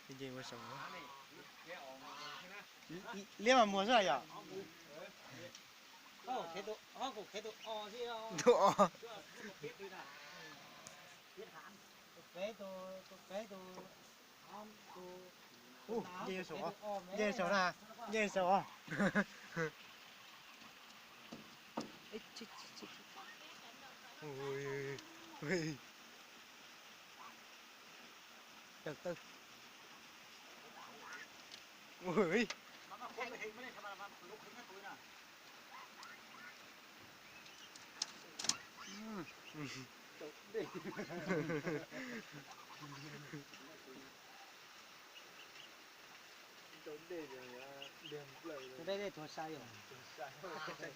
จริงๆว่าสมเรียกมามัวซะอย่า哦，开到，哦，个开到，哦，是哦， ดูอ๋อ cái đồ, cái đồ, ông đồ, อู้เย่สวเย่สวนะเย่สวเอ้ยชิชิโอ้ยเฮ้ยตึกตึกโอ้ย mà không phải hình mới này, mà lúc hình cái túi nè. เรื่องเปล่าเลย Đây đây thua sai rồi. ใช่ใช่